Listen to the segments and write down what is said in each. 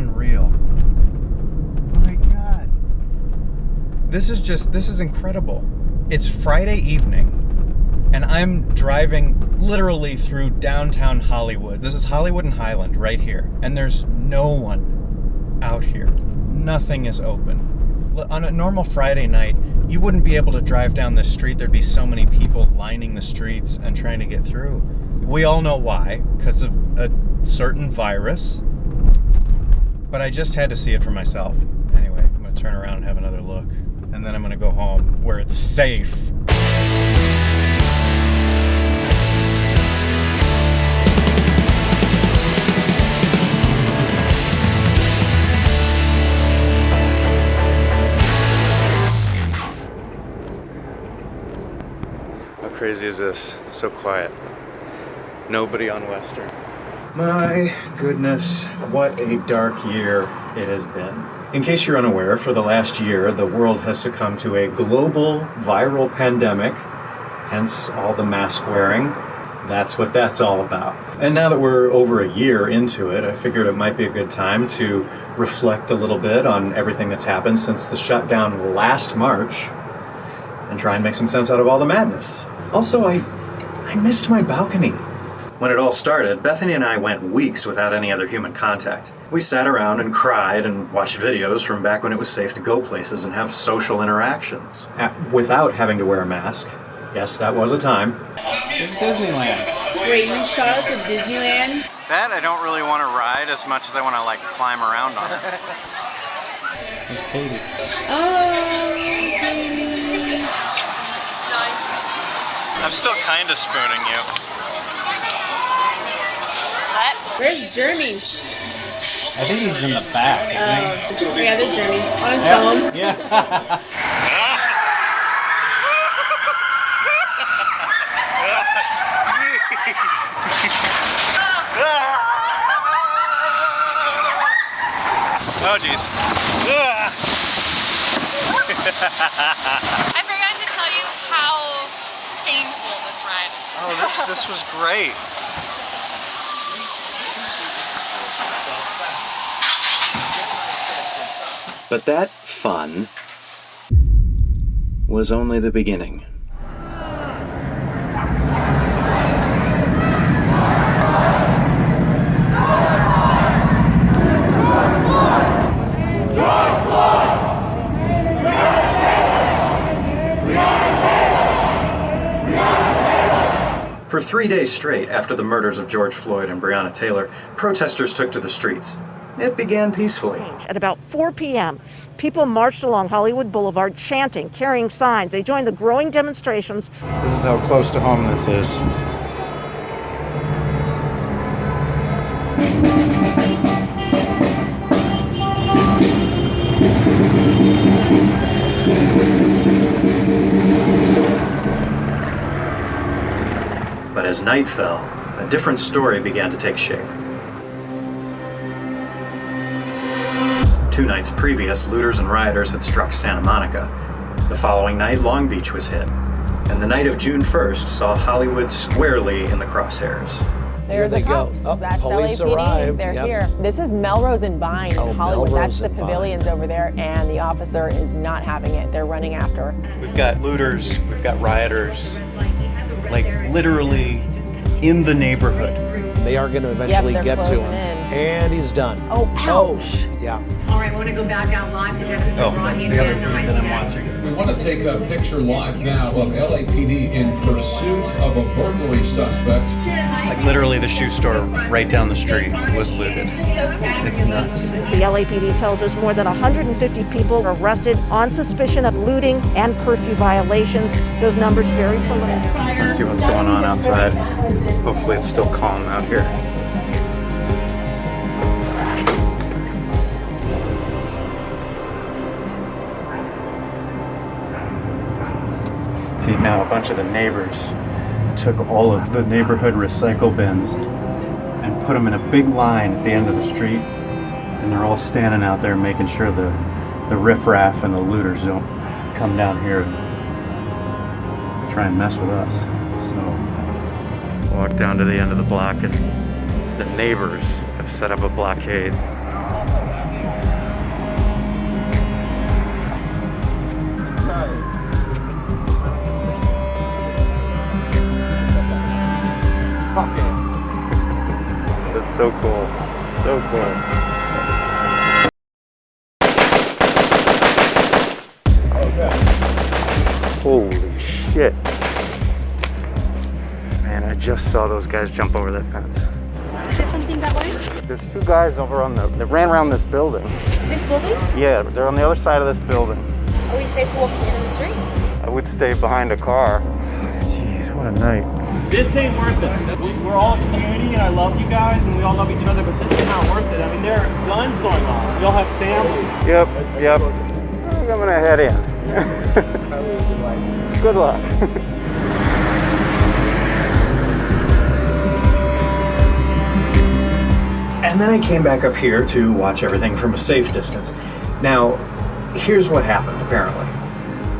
unreal. My God. This is incredible. It's Friday evening, and I'm driving literally through downtown Hollywood. This is Hollywood and Highland right here, and there's no one out here. Nothing is open. On a normal Friday night, you wouldn't be able to drive down this street. There'd be so many people lining the streets and trying to get through. We all know why, because of a certain virus. But I just had to see it for myself. Anyway, I'm going to turn around and have another look. And then I'm going to go home where it's safe. How crazy is this? So quiet. Nobody on Western. My goodness, what a dark year it has been. In case you're unaware, for the last year, the world has succumbed to a global viral pandemic, hence all the mask wearing. That's what that's all about. And now that we're over a year into it, I figured it might be a good time to reflect a little bit on everything that's happened since the shutdown last March and try and make some sense out of all the madness. Also, I missed my balcony. When it all started, Bethany and I went weeks without any other human contact. We sat around and cried and watched videos from back when it was safe to go places and have social interactions. Without having to wear a mask. Yes, that was a time. This is Disneyland. Wait, you shot us at Disneyland? That I don't really want to ride as much as I want to climb around on it. There's Katie. Oh, Katie. I'm still kind of spooning you. Where's Jeremy? I think he's in the back, isn't he? Yeah, there's Jeremy. On his phone. Yeah. Oh, jeez. I forgot to tell you how painful this ride is. Oh, this was great. But that fun was only the beginning. For 3 days straight after the murders of George Floyd and Breonna Taylor, protesters took to the streets. It began peacefully. At about 4 p.m., people marched along Hollywood Boulevard chanting, carrying signs. They joined the growing demonstrations. This is how close to home this is. But as night fell, a different story began to take shape. 2 nights previous, looters and rioters had struck Santa Monica. The following night, Long Beach was hit. And the night of June 1st saw Hollywood squarely in the crosshairs. There's Here they the go. cops. Oh, That's police LAPD. arrived. They're Yep. here. This is Melrose and Vine in Hollywood. Melrose That's the and Vine. pavilions over there, and the officer is not having it. They're running after her. We've got looters, we've got rioters, literally in the neighborhood. They are going to eventually they're get to closing him. in. And he's done. Oh, ouch. Yeah. All right, I want to go back out live to Jessica. Oh, that's the other feed that I'm watching. We want to take a picture live now of LAPD in pursuit of a burglary suspect. Literally the shoe store right down the street was looted. It's nuts. The LAPD tells us more than 150 people were arrested on suspicion of looting and curfew violations. Those numbers vary preliminary. Let's see what's going on outside. Hopefully it's still calm out here. See, now a bunch of the neighbors took all of the neighborhood recycle bins and put them in a big line at the end of the street, and they're all standing out there making sure the riffraff and the looters don't come down here and try and mess with us. So walk down to the end of the block, and the neighbors have set up a blockade. Fuck it. That's so cool. So cool. Holy shit. Man, I just saw those guys jump over that fence. Is there something that way? There's two guys over on that ran around this building. This building? Yeah, they're on the other side of this building. Are we safe to walk in the street? I would stay behind a car. Jeez, what a night. This ain't worth it. We're all a community and I love you guys and we all love each other, but this is not worth it. I mean, there are guns going on. We all have families. Yep. I think I'm gonna head in. Good luck. And then I came back up here to watch everything from a safe distance. Now, here's what happened, apparently.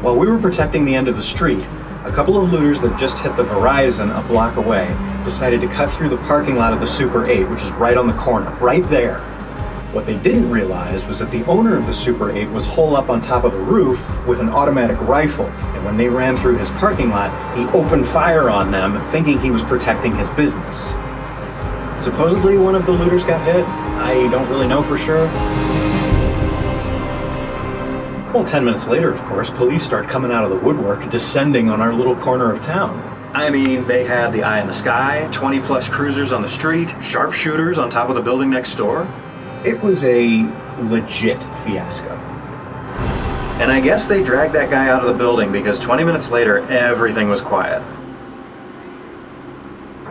While we were protecting the end of the street, a couple of looters that just hit the Verizon a block away decided to cut through the parking lot of the Super 8, which is right on the corner, right there. What they didn't realize was that the owner of the Super 8 was holed up on top of the roof with an automatic rifle, and when they ran through his parking lot, he opened fire on them, thinking he was protecting his business. Supposedly one of the looters got hit. I don't really know for sure. Well, 10 minutes later, of course, police start coming out of the woodwork, descending on our little corner of town. I mean, they had the eye in the sky, 20 plus cruisers on the street, sharpshooters on top of the building next door. It was a legit fiasco. And I guess they dragged that guy out of the building because 20 minutes later, everything was quiet.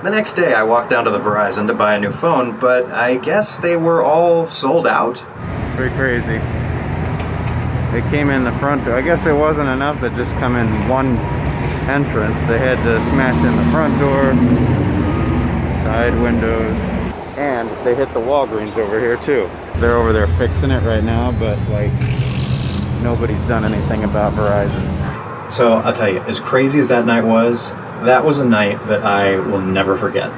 The next day, I walked down to the Verizon to buy a new phone, but I guess they were all sold out. Pretty crazy. They came in the front door. I guess it wasn't enough to just come in one entrance. They had to smash in the front door, side windows, and they hit the Walgreens over here too. They're over there fixing it right now, but like nobody's done anything about Verizon. So I'll tell you, as crazy as that night was, that was a night that I will never forget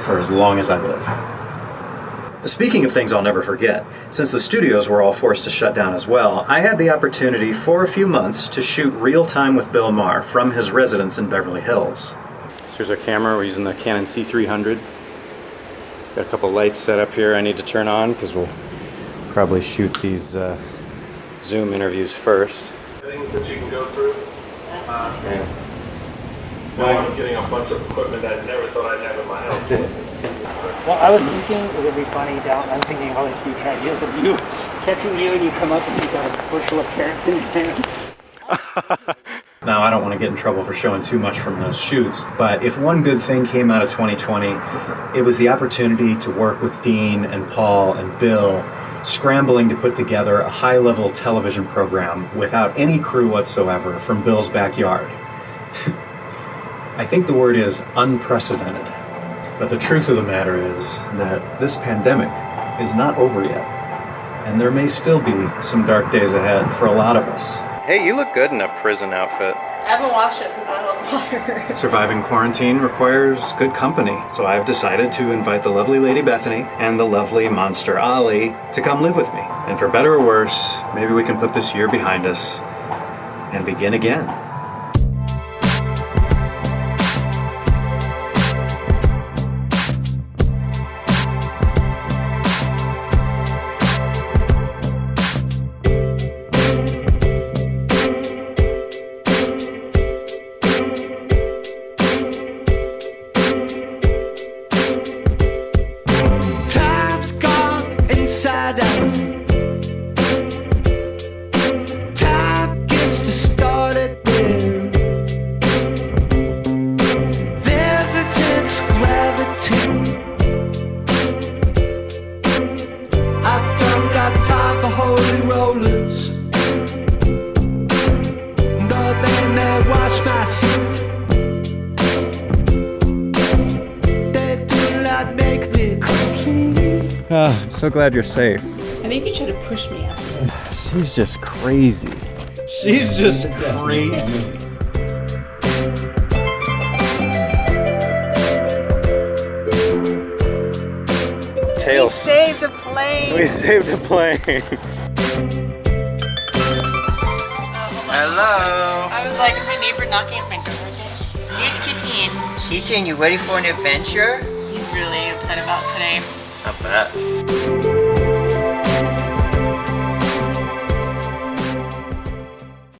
for as long as I live. Speaking of things I'll never forget, since the studios were all forced to shut down as well, I had the opportunity for a few months to shoot Real Time with Bill Maher from his residence in Beverly Hills. So here's our camera. We're using the Canon C300. Got a couple lights set up here I need to turn on because we'll probably shoot these Zoom interviews first. Things that you can go through. Yeah. Now I'm getting a bunch of equipment that I never thought I'd have in my house. Well, I was thinking it would be funny down. I'm thinking all these future ideas of you catching you and you come up and you've got a bushel of carrots in your hand. Now, I don't want to get in trouble for showing too much from those shoots, but if one good thing came out of 2020, it was the opportunity to work with Dean and Paul and Bill, scrambling to put together a high-level television program without any crew whatsoever from Bill's backyard. I think the word is unprecedented. But the truth of the matter is that this pandemic is not over yet, and there may still be some dark days ahead for a lot of us. Hey, you look good in a prison outfit. I haven't washed it since I held water. Surviving quarantine requires good company, so I've decided to invite the lovely Lady Bethany and the lovely monster Ollie to come live with me. And for better or worse, maybe we can put this year behind us and begin again. I'm so glad you're safe. I think you should have pushed me up. She's just crazy. She's just crazy. Tails. We saved a plane. We saved a plane. Hello. I was like, is my neighbor knocking at my door again? Here's Kitty. TJ, you ready for an adventure? He's really upset about today. Not bad.